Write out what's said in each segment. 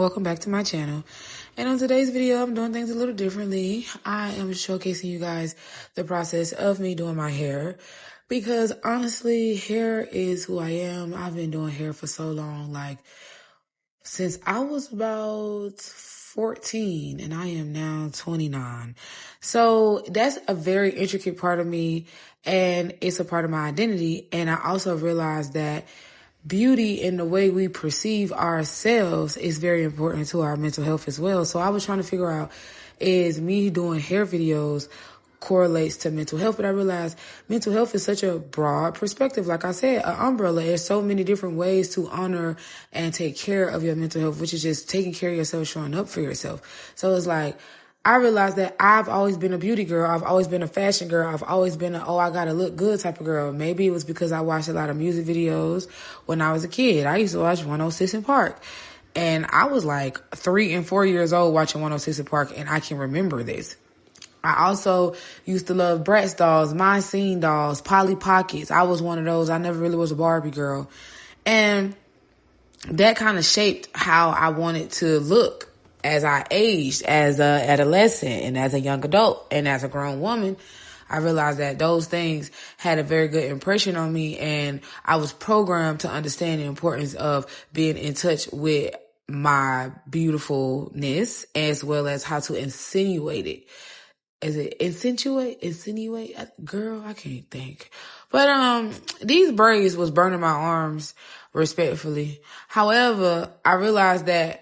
welcome back to my channel. And on today's video, I'm doing things a little differently. I am showcasing you guys the process of me doing my hair because honestly, hair is who I am. I've been doing hair for so long, like since I was about 14 and I am now 29. So that's a very intricate part of me and it's a part of my identity. And I also realized that beauty and the way we perceive ourselves is very important to our mental health as well. So I was trying to figure out, is me doing hair videos correlates to mental health? But I realized mental health is such a broad perspective. Like I said, an umbrella. There's so many different ways to honor and take care of your mental health, which is just taking care of yourself, showing up for yourself. So it's like, I realized that I've always been a beauty girl. I've always been a fashion girl. I've always been I gotta look good type of girl. Maybe it was because I watched a lot of music videos when I was a kid. I used to watch 106 in Park. And I was like 3 and 4 years old watching 106 in Park, and I can remember this. I also used to love Bratz dolls, My Scene dolls, Polly Pockets. I was one of those. I never really was a Barbie girl. And that kind of shaped how I wanted to look as I aged, as a adolescent and as a young adult and as a grown woman. I realized that those things had a very good impression on me, and I was programmed to understand the importance of being in touch with my beautifulness as well as how to insinuate it. Is it insinuate? Girl, I can't think. But these braids was burning my arms, respectfully. However, I realized that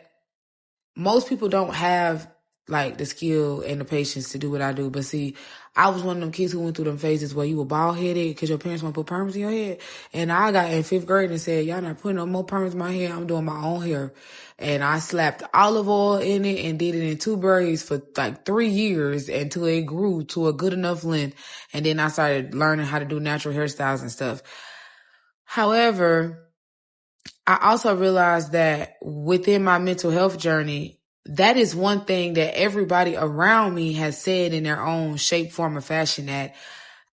most people don't have like the skill and the patience to do what I do. But see, I was one of them kids who went through them phases where you were bald headed because your parents want to put perms in your head. And I got in 5th grade and said, y'all not putting no more perms in my hair. I'm doing my own hair. And I slapped olive oil in it and did it in 2 braids for like 3 years until it grew to a good enough length. And then I started learning how to do natural hairstyles and stuff. However, I also realized that within my mental health journey, that is one thing that everybody around me has said in their own shape, form, or fashion, that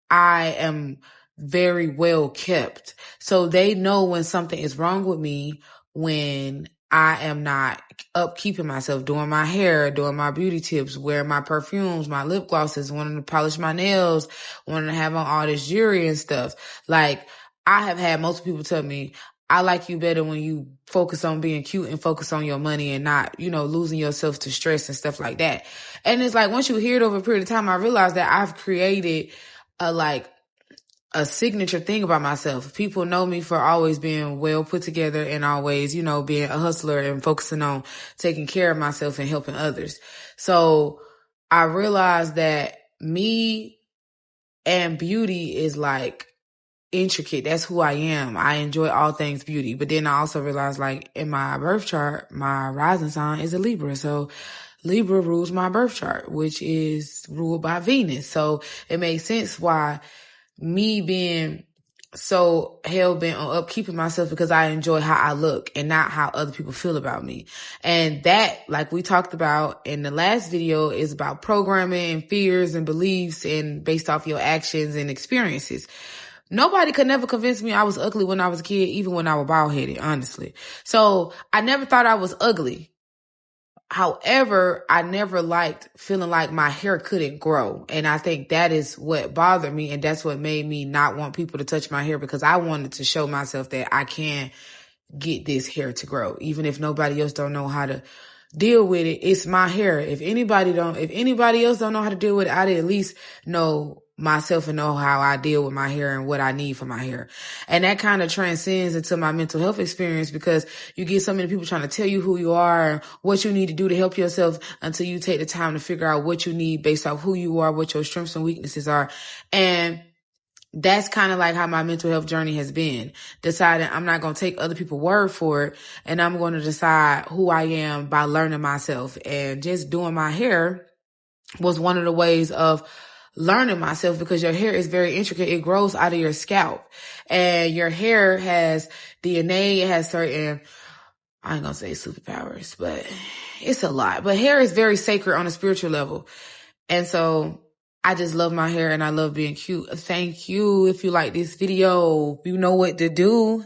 I am very well kept. So they know when something is wrong with me, when I am not upkeeping myself, doing my hair, doing my beauty tips, wearing my perfumes, my lip glosses, wanting to polish my nails, wanting to have on all this jewelry and stuff. Like, I have had most people tell me, I like you better when you focus on being cute and focus on your money and not, losing yourself to stress and stuff like that. And it's like, once you hear it over a period of time, I realized that I've created a signature thing about myself. People know me for always being well put together and always, being a hustler and focusing on taking care of myself and helping others. So I realized that me and beauty is like intricate. That's who I am. I enjoy all things beauty. But then I also realized, like, in my birth chart, my rising sign is a Libra. So Libra rules my birth chart, which is ruled by Venus. So it makes sense why me being so hell-bent on upkeeping myself, because I enjoy how I look and not how other people feel about me. And that, like we talked about in the last video, is about programming and fears and beliefs and based off your actions and experiences. Nobody could never convince me I was ugly when I was a kid, even when I was bald-headed, honestly. So I never thought I was ugly. However, I never liked feeling like my hair couldn't grow. And I think that is what bothered me. And that's what made me not want people to touch my hair, because I wanted to show myself that I can get this hair to grow. Even if nobody else don't know how to deal with it, it's my hair. If anybody else don't know how to deal with it, I'd at least know myself and know how I deal with my hair and what I need for my hair. And that kind of transcends into my mental health experience, because you get so many people trying to tell you who you are and what you need to do to help yourself until you take the time to figure out what you need based off who you are, what your strengths and weaknesses are. And that's kind of like how my mental health journey has been. Deciding I'm not going to take other people's word for it, and I'm going to decide who I am by learning myself. And just doing my hair was one of the ways of learning myself, because your hair is very intricate. It grows out of your scalp, and your hair has DNA. It has certain, I ain't gonna say superpowers, but it's a lot. But hair is very sacred on a spiritual level. And so I just love my hair and I love being cute. Thank you. If you like this video, you know what to do.